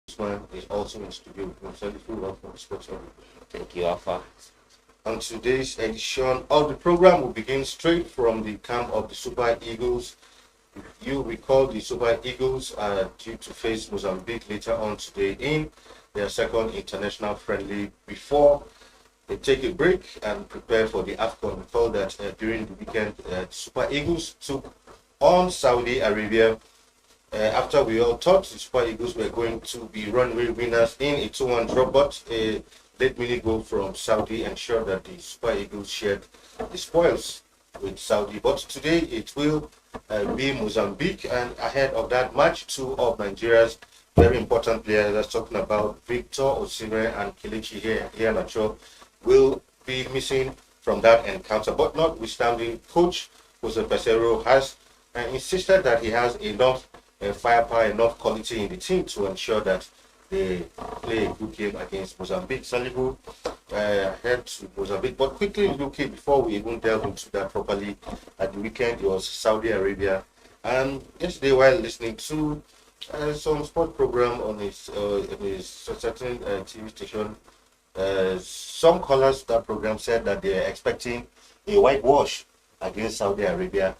Osimhen is also in studio with me. So, the welcome to Sports Hub. Thank you, Alpha. On today's edition of the program, we begin straight from the camp of the Super Eagles. You recall the Super Eagles are due to face Mozambique later on today in their second international friendly before they take a break and prepare for the AFCON. Recall that during the weekend, the Super Eagles took on Saudi Arabia after we all thought the Super Eagles were going to be runaway winners in a 2-1 draw, but a late minute goal from Saudi ensured that the Super Eagles shared the spoils with Saudi. But today it will be Mozambique, and ahead of that match, two of Nigeria's very important players, that's talking about Victor Osimhen and Kelechi Iheanacho, will be missing from that encounter. But notwithstanding, Coach Jose Peseiro has insisted that he has enough firepower, enough quality in the team to ensure that they play a good game against Mozambique. Salihu head to Mozambique, but quickly looking before we even delve into that properly, at the weekend it was Saudi Arabia, and yesterday while listening to some sport program on his certain TV station, some callers that program said that they are expecting a whitewash against Saudi Arabia.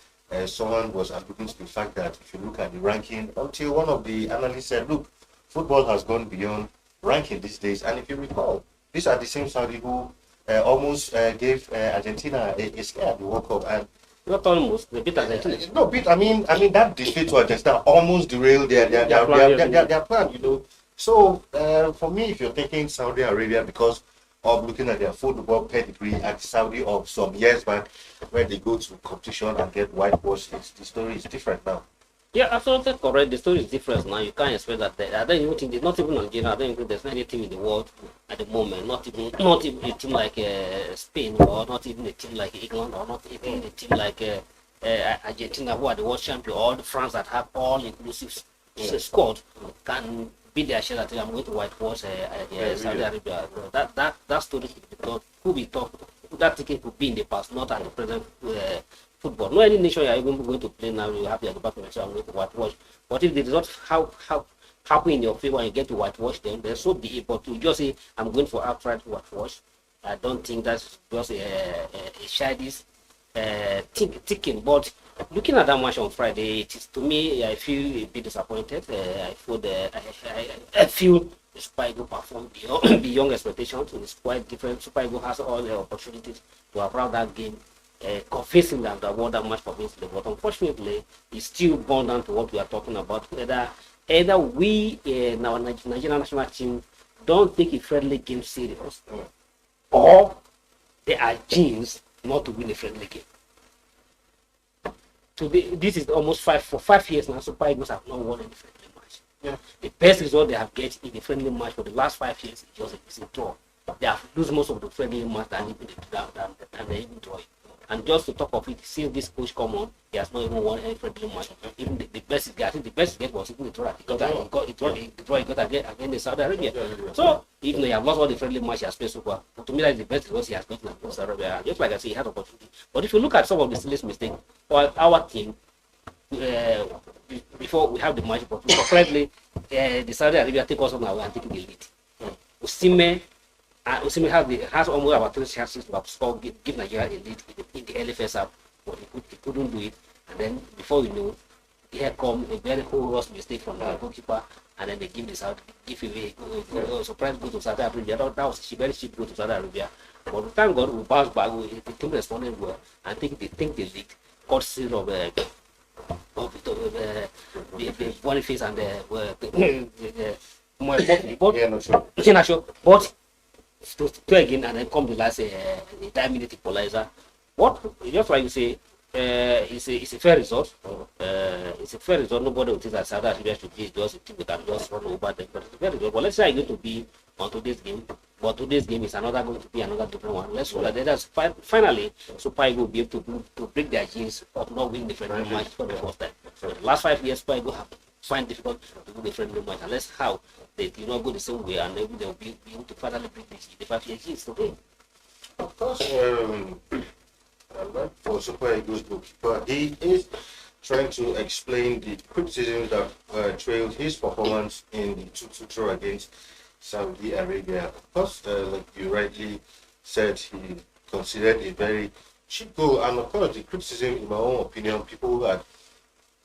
Someone was alluding to the fact that if you look at the ranking, until one of the analysts said, look, football has gone beyond ranking these days. And if you recall, these are the same Saudi who almost gave Argentina a scare at the World Cup. And not almost, they beat Argentina. no, beat. I mean that defeat to Argentina almost derailed their plan. So for me, if you're thinking Saudi Arabia, because of looking at their football pedigree at Saudi of some years back, where they go to competition and get whitewashed, the story is different now. Yeah, absolutely correct. The story is different now. You can't expect that. I don't even think, not even Nigeria, I don't think there's any team in the world at the moment, not even a team like Spain, or not even a team like England, or not even a team like Argentina, who are the world champion, or the France that have all-inclusive squad, can beat their share that I'm going to whitewash Saudi Arabia. That story, because who we thought that ticket could be in the past, not at the present football. No any nation you are even going to play now, you have your department, so I'm going to whitewash. But if the result how happen in your favor and you get to whitewash them, then so be it. But to just say I'm going for outright whitewash, I don't think that's just a childish thinking. But looking at that match on Friday, it is, to me, I feel a bit disappointed. I feel the Super Eagles performed beyond expectations. It's quite different. Super Eagles has all the opportunities to have run that game, confessing that the won that match convincingly. But unfortunately, it's still born down to what we are talking about. Either we, our Nigerian national team, don't take a friendly game serious, or there are genes not to win a friendly game. Today, this is almost 5 years now. Super Eagles have not won any friendly match. Yeah. The best result they have get in the friendly match for the last 5 years is a draw. They have lose most of the friendly match than they even draw it. And just to talk of it, since this coach come on, he has not even won any friendly match. Even the best I think the best he get was even the draw. He got against Saudi Arabia. So even though he has lost all the friendly match he has played so far, to me that is the best result he has gotten against Saudi Arabia. Just like I say, he had opportunity. But if you look at some of the silly mistakes, our team, before we have the match, but currently the Saudi Arabia take us on our and take the lead. Osimhen has almost about 3 chances to have scored, give Nigeria a lead in the early first half, but he couldn't do it. And then before we know, here come a very horrendous mistake from the goalkeeper, and then they give away surprise goal to Saudi Arabia. That was a very cheap goal to Saudi Arabia. But thank God we bounced back. The team responded well, and think they leaked courtesy of the Boniface and the Iheanacho. But to again, and then come the last 9-minute equalizer. What just like you say, it's a fair result. It's a fair result. Nobody will think that Saudi Arabia should be just a team that can just run over them. But it's a fair result. But let's say I'm going to be on today's game. But today's game is going to be another different one. Let's hope that that's finally Super Eagles will be able to break their genes of not winning the friendly match for the first time. So the last 5 years, Super Eagles have find difficult to win the friendly match unless how they do not go the same way, and maybe they'll be able to finally break the 5 year genes today. Of course, for Super Eagles goalkeeper, he is trying to explain the criticisms that trailed his performance in the 2-2 draw against Saudi Arabia. Of course, like you rightly said, he considered a very cheap goal, and of course, the criticism, in my own opinion, people had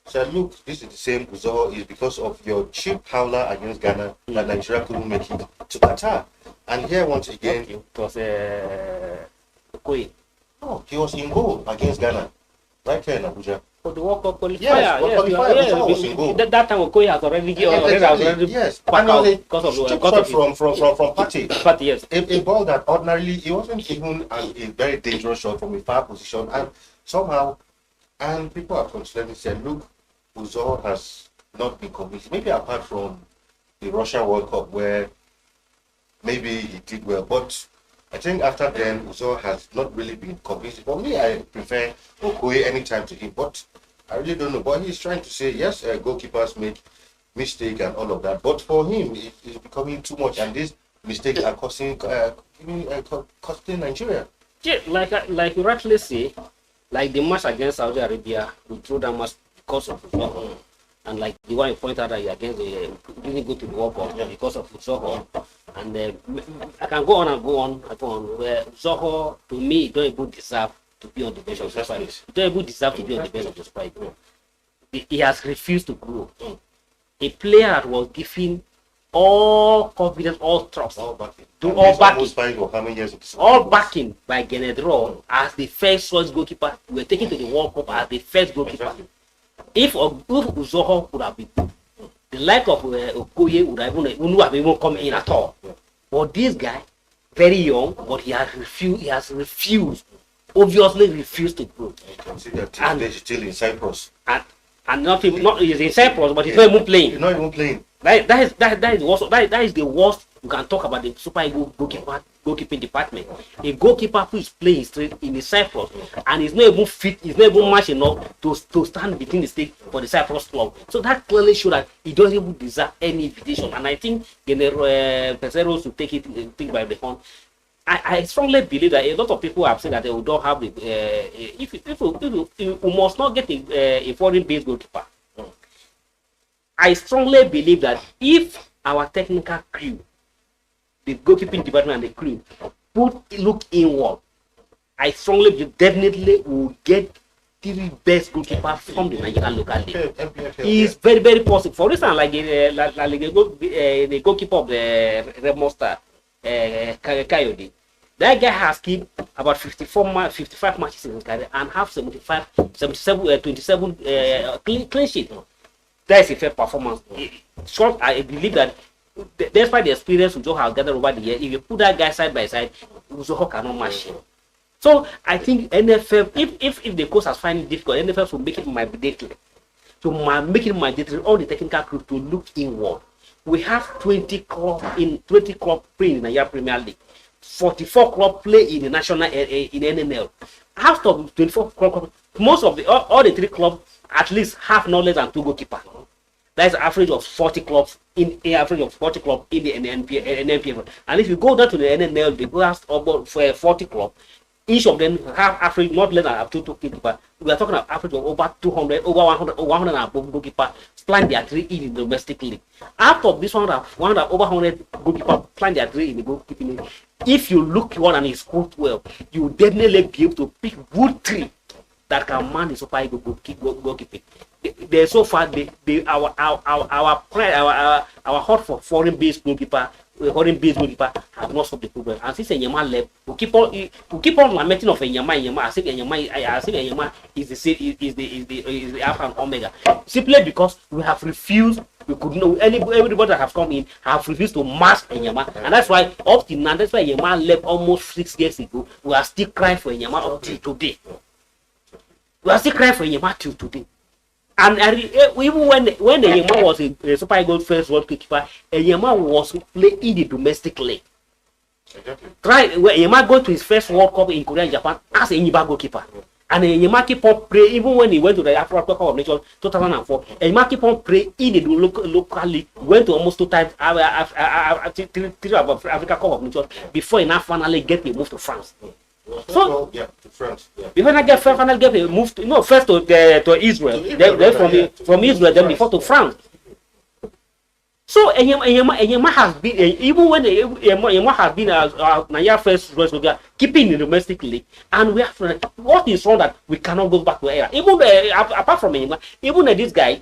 said, look, this is the same result is because of your cheap howler against Ghana that Nigeria couldn't make it to Qatar. And here, once again, it was Okoye. oh, he was in goal against Ghana, right here in Abuja. For the World Cup qualifier, Yes, for qualifier, Okoye was in goal. That time Okoye has already Yes, packed and out it was a because of cheap shot from Partey. But yes, A ball that ordinarily it wasn't even a very dangerous shot from a far position, and somehow, and people have constantly said, look, Uzor has not been convinced. Maybe apart from the Russia World Cup where maybe he did well, but I think after then Uzor has not really been convinced. For me, I prefer Okoye anytime to him, but I really don't know. But he's trying to say yes, goalkeepers make mistake and all of that, but for him it is becoming too much, and these mistakes are costing Nigeria. yeah, like you rightly say, like the match against Saudi Arabia, we threw that match because of Zoho. And like the one you pointed out that you against the didn't go to the World Cup because of Zoho. And I can go on and go on and go on. Where Zoho, to me, don't even deserve to be on the bench of the squad. Don't even deserve to be on the bench of the squad. He has refused to grow. A player that was given all confidence, all trust, All backing. all backing by Genedro as the first choice goalkeeper. We were taken to the World Cup as the first goalkeeper. If Uzoho would have been the like of Okoye would have even come in at all. But this guy, very young, but he has refused, obviously refused to grow. You can see that he's still in Cyprus. And not he's in Cyprus, but he's not even playing. He's not even playing. That is the worst you can talk about the Super Eagles goalkeeping department. A goalkeeper who is playing straight in the Cyprus and is not even fit, is not even match enough to stand between the stakes for the Cyprus club. So that clearly shows that he doesn't even deserve any invitation. And I think Peseros to take by the horn. I strongly believe that a lot of people have said that they don't have the if we must not get a foreign-based goalkeeper. I strongly believe that if our technical crew, the goalkeeping department and the crew, look inward, I strongly believe definitely will get the best goalkeeper from the Nigerian local league. It's very, very possible. For instance, like the goalkeeper of the Red Monster, Coyote, that guy has kept about 55 matches in his career and have 27 clean sheets. That is a fair performance. I believe that despite the experience Uzo has gathered over the year, if you put that guy side by side, Uzo cannot match him. So I think NFF, if the coach has found it difficult, NFF will make it mandatory. To make it mandatory, all the technical crew to look inward. We have 20 clubs playing in the Nigeria Premier League, 44 clubs play in the national in NNL. Out of 24 clubs, most of all the 3 clubs at least have no less than 2 goalkeepers. That's an average of 40 clubs in the NPF. And if you go down to the NNL, the last about 40 clubs, each of them have average not less than up to 2 goalkeepers. We are talking about average of over 200, over 100, over 100 and above goalkeepers playing their 3 in the domestic league. Out of this one, over 100 goalkeepers playing their 3 in the goalkeeping league. If you look one and it's scored well, you will definitely be able to pick good 3 that can man the Super Eagles goalkeeping. They so far our hot for foreign-based goalkeeper have not solved the problem. And since Enyama left, we keep on lamenting of Enyama as if Enyama is the alpha and omega. Simply because we have refused. We could know everybody that have come in have refused to match Enyama, and that's why up till now, that's why Enyama left almost 6 years ago. We are still crying for Enyama up till today. We are still crying for Enyama till today. And even when the Enyama was a Super Eagles first world goalkeeper, Enyama was playing in the domestic league. Exactly. Right, when Enyama go to his first World Cup in Korea and Japan as a Enyima goalkeeper. And Enyama keep on playing, even when he went to the African Cup of Nations 2004, Enyama keep on playing in the local league, went to almost 2 times African Cup of Nations before he now finally get a move to France. So yeah, to France. Yeah. before finally get moved, first to Israel, from Israel, then before to France. So Enyema has been even when Enyema has been Nigeria first keeping in the domestic league, and we have what is wrong that we cannot go back to era. Even apart from Enyema, even this guy,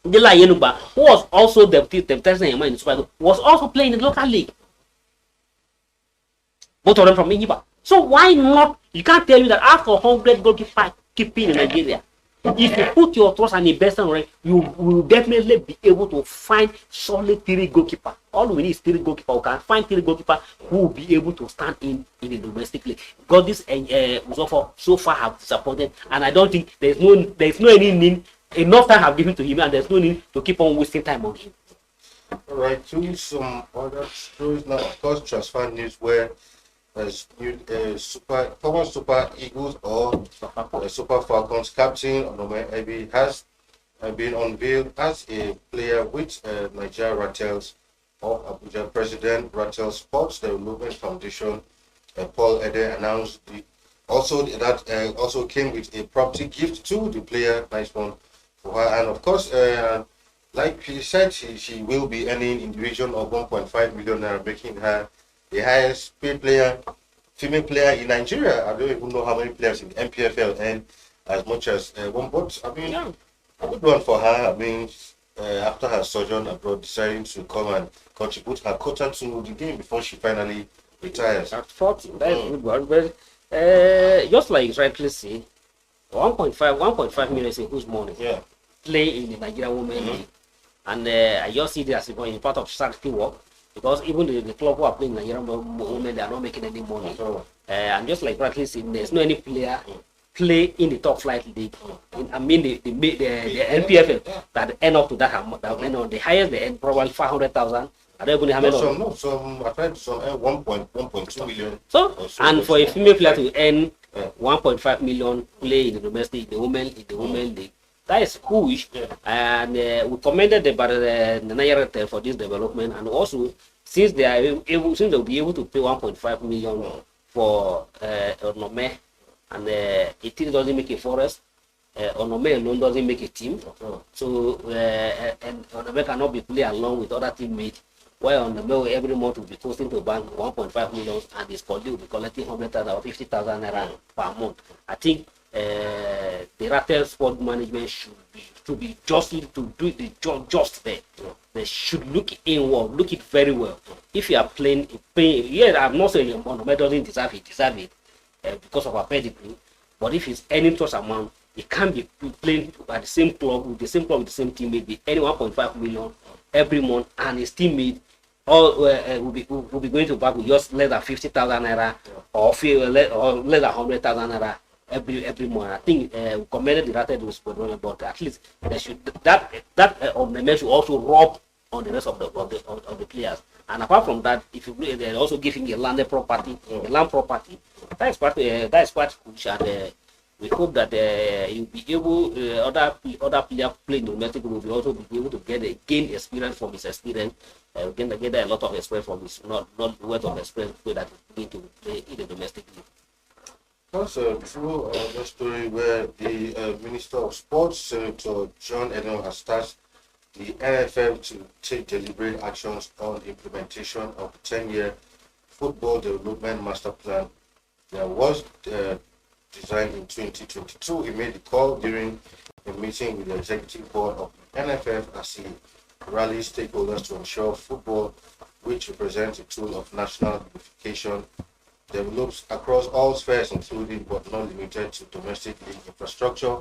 Dela Yenuba, who was also the Enyema in the Super League, was also playing in the local league. Both of them from Enyimba. So why not? You can't tell me that after 100 goalkeeper keeping in Nigeria, if you put your trust and invest on it, you will definitely be able to find solid 3 goalkeeper. All we need is 3 goalkeeper. We can find 3 goalkeeper who will be able to stand in the domestic league. Because this so far have disappointed, and I don't think there's no any need. Enough time have given to him, and there's no need to keep on wasting time on him. All right, to some other stories now. Of course, transfer news where as former Super Eagles or Super Falcons captain Onome Ebi has been unveiled as a player with Nigeria Rattles of Abuja. President Rattle Sports Development Foundation Paul Ede announced that also came with a property gift to the player. Nice one for her, and of course, like she said, she will be earning in the region of 1.5 million naira, making her the highest paid female player in Nigeria. I don't even know how many players in the MPFL earn as much as one, but I mean, a good one for her. I mean, after her sojourn abroad, deciding to come and contribute her quota to the game before she finally retires. At 40, that is good one. But just like rightly say, 1.5 million is a huge money. Yeah. Play in the Nigerian Women League. And I just see it as a part of charity work. Because even the club who are playing Nigerian women, they are not making any money. And just like rightly said, there's no any player play in the top flight league. I mean the NPFL that end up to that amount. The highest they end probably 500,000. I don't even know how many. I tried some 1.2 million. So and for a female player to earn 1.5 million play in the domestic, the women league. That is huge, and we commended the Nigeria for this development, and also since they'll be able to pay 1.5 million for Onome, and a team doesn't make a forest, Onome alone doesn't make a team, so and Onome cannot be played along with other teammates. While Onome every month will be posting to bank 1.5 million, and his colleague will be collecting 100,000 or 50,000 naira per month. I think the Rattle Sport Management should be justly to do the job just there. They should look inward, look it very well. If you are playing, I'm not saying Onome doesn't deserve it because of our pedigree, but if he's earning such amount, he can't be playing at the same club with the same teammate, be earning 1.5 million every month, and his teammate will be going to back with just less than 50,000 naira or less than 100,000 naira every month. I think we commended the Rattle Sport, but at least they should that on the should also rub on the rest of the players. And apart from that, if you they also give him a landed property, a land property, that is quite huge. And we hope that you'll be able other players playing domestic will be also be able to gain experience from his experience, get a lot of experience from his not worth of experience so that he need to play in the domestic league. That's a true story where the Minister of Sports, Senator John Edom, has tasked the NFF to take deliberate actions on the implementation of the 10-year Football Development Master Plan that was designed in 2022. He made the call during a meeting with the Executive Board of the NFF as he rallies stakeholders to ensure football, which represents a tool of national unification, develops across all spheres, including but not limited to domestic league infrastructure,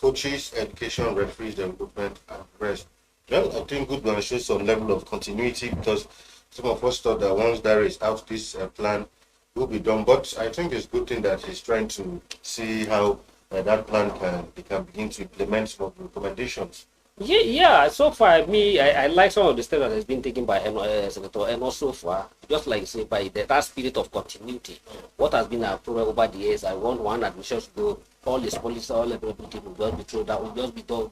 coaches, education, referees, development, and the rest. Well, I think good one shows some level of continuity because some of us thought that once there is out, this plan will be done. But I think it's a good thing that he's trying to see how that plan can begin to implement some of the recommendations. Yeah. So far, I like some of the steps that has been taken by Senator Eno so far. Just like you say, by that spirit of continuity. What has been our problem over the years, I want one admission to go, all his policies, all everything will just be through that, will just be done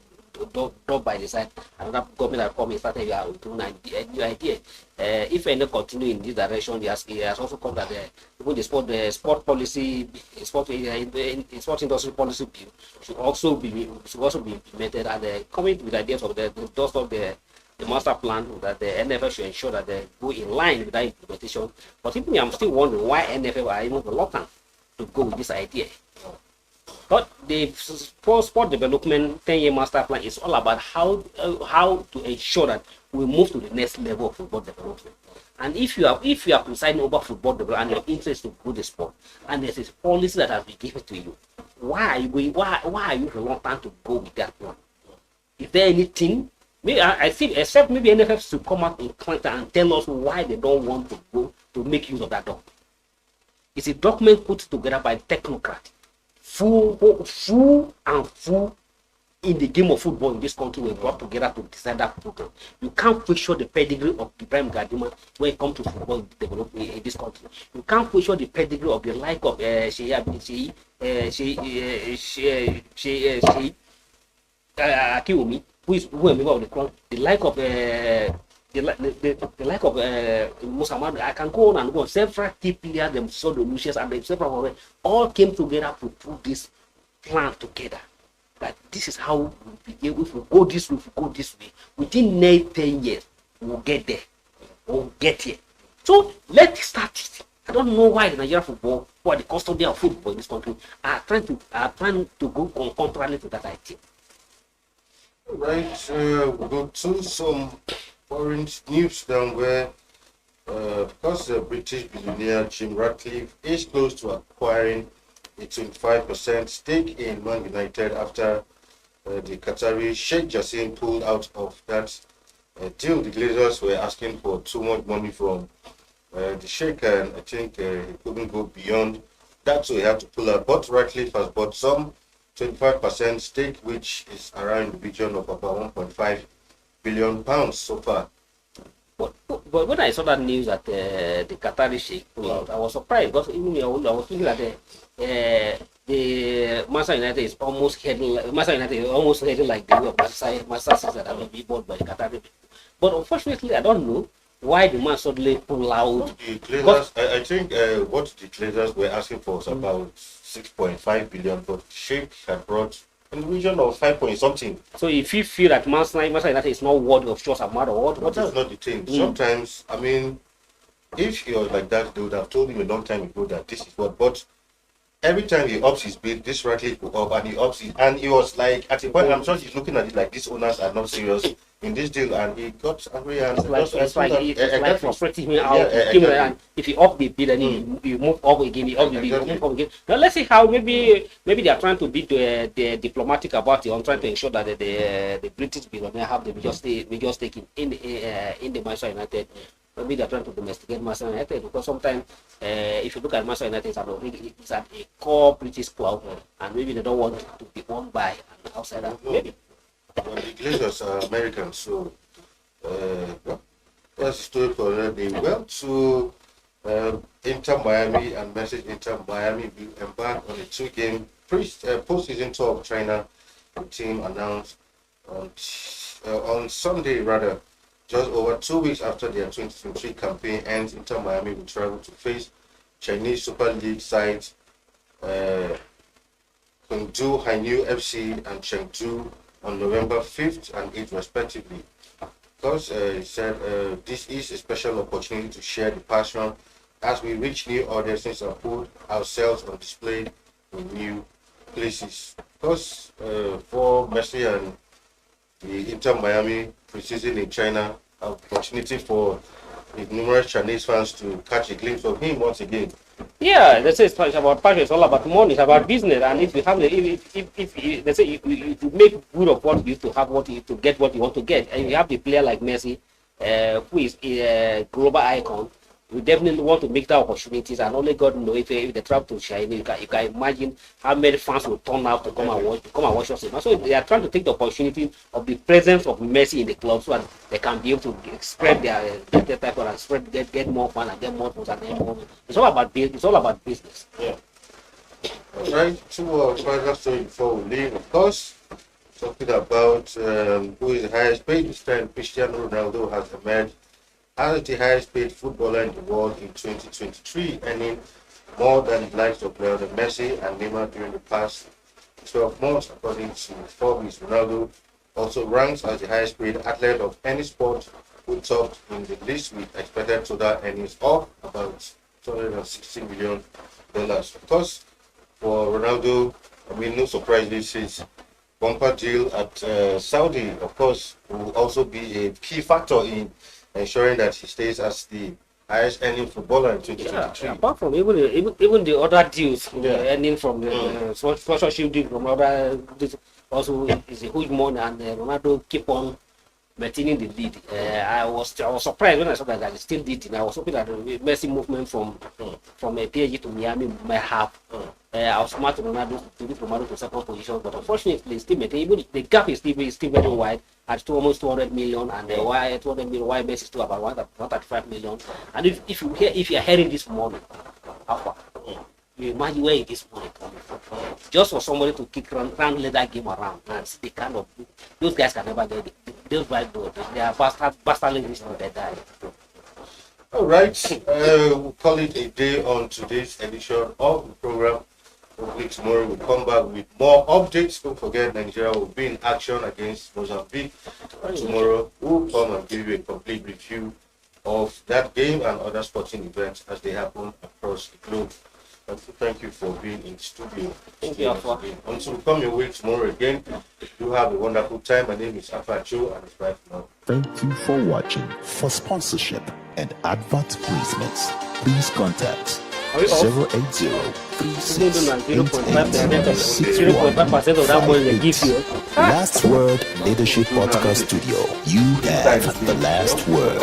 drop by the side. Another government that come and started doing a new idea. If any continue in this direction, he has also come that even the sport policy, sport industry policy bill should also be implemented, and coming with ideas of the dust of the master plan that the NFL should ensure that they go in line with that implementation. But even I'm still wondering why NFL are even reluctant to go with this idea. But the sport development 10-year master plan is all about how to ensure that we move to the next level of football development. And if you are presiding over football development and your interest to grow the sport, and there's a policy that has been given to you, why are you reluctant to go with that one? Is there anything? Maybe I think, except maybe NFF should come out and tell us why they don't want to go to make use of that document. It's a document put together by technocrats, full in the game of football in this country were brought together to decide that program. You can't question the pedigree of Ibrahim Gadima when it comes to football development in this country. You can't question the pedigree of the like of Akiwumi, who a member of the club, the like of Musamman. I can go on and go on. Several key players, them saw the Lucius and several of them all came together to put this plan together. That this is how we begin. If we go this way, within 10 years, we'll get there. We'll get here. So let's start it. I don't know why the Nigerian football, who are the custodian of football in this country, are trying to go contrary to that idea. Right, we'll go to some foreign news down where, because the British billionaire Jim Ratcliffe is close to acquiring a 25% stake in Man United after the Qatari Sheikh Jassim pulled out of that deal. The Glazers were asking for too much money from the Sheikh, and I think he couldn't go beyond that, so he had to pull out. But Ratcliffe has bought some 25% stake, which is around the region of about £1.5 billion so far. But when I saw that news that the Qatari Sheikh pulled out, I was surprised, because even I was thinking that the Manchester United is almost heading like the way of Manchester City that will be bought by the Qatari people. But unfortunately, I don't know why the man suddenly pulled out. The Glazers, I think what the Glazers were asking for was about 6.5 billion, but Sheikh had brought in the region of 5 point something. So if you feel that Manchester United is not worthy of such amount, or what that's not the thing. Sometimes, I mean, if you're like that, they would have told him a long time ago that this is what. But every time he ups his bid, this Ratcliffe go up, and he ups it, and he was like, at a point, I'm sure he's looking at it like these owners are not serious in this deal, and he got angry, and it's like frustrating him out. And if he up the bid and you move up again, you move up again. Now let's see how maybe they are trying to be the diplomatic about it, on trying to ensure that the British billionaire have the major stake in the Manchester United. Maybe they are trying to domesticate Manchester United, because sometimes if you look at Manchester United, it's a core British club, and maybe they don't want to be owned by an outsider. Maybe. Well, the Glazers are Americans, so that's the story for them. They went to Inter Miami and messaged Inter Miami will embark on a 2-game post-season tour of China. The team announced on Sunday, rather, just over 2 weeks after their 2023 campaign ends. Inter Miami will travel to face Chinese Super League sides Chengdu Hainyu FC and Chengdu on November 5th and 8th respectively. Because he said this is a special opportunity to share the passion as we reach new audiences and put ourselves on display in new places. Because for Messi and the Inter Miami preseason in China, an opportunity for the numerous Chinese fans to catch a glimpse of him once again. Yeah, they say it's about passion, it's all about money, it's about business, and if you have if they say if you make good of what you used to have, to get what you want to get, and you have the player like Messi, who is a global icon, you definitely want to make that opportunities, and only God knows if they travel to China, you can imagine how many fans will turn out to come and watch us. So they are trying to take the opportunity of the presence of Messi in the club, so that they can be able to spread their type and spread get more fun and get more fun and get more. It's all about business. Yeah. All right. Two final story before we leave. Of course, Talking about who is the highest paid this time, Cristiano Ronaldo has emerged as the highest paid footballer in the world in 2023, earning more than the likes of Lionel Messi and Neymar during the past 12 months, according to Forbes. Ronaldo also ranks as the highest paid athlete of any sport, who topped in the list with expected total earnings of about $260 million. Of course, for Ronaldo, I mean, no surprise, this is bumper deal at Saudi, of course, will also be a key factor in ensuring that he stays as the highest earning footballer in 2023. Apart from even the other deals, earning from the sponsorship deal from other deals also is a huge money, and Ronaldo keep on maintaining the lead. I was surprised when I saw that he still leading. I was hoping that the Messi movement from PSG to Miami might have outsmarted Ronaldo to reach Ronaldo to second position, but unfortunately, still even the gap is still very wide at almost 200 million, and the 200 million Messi is still about 135 million. And if you are hearing this morning, how far? You imagine where it is money coming from. Just for somebody to kick round let that game around and see the kind of those guys can never get it. Those right though, they are bastard linguists they die. All right, we'll call it a day on today's edition of the program. Hopefully tomorrow we'll come back with more updates. Don't forget, Nigeria will be in action against Mozambique. Tomorrow we'll come and give you a complete review of that game and other sporting events as they happen across the globe. Thank you for being in the studio. Thank you, Alpha. Until we come your way tomorrow again, you have a wonderful time. My name is Iheanacho, and it's bye for now. Thank you for watching. For sponsorship and advert placements, please contact 080 0.5% of that money they give you. Last Word Leadership Podcast Studio. You have the last word.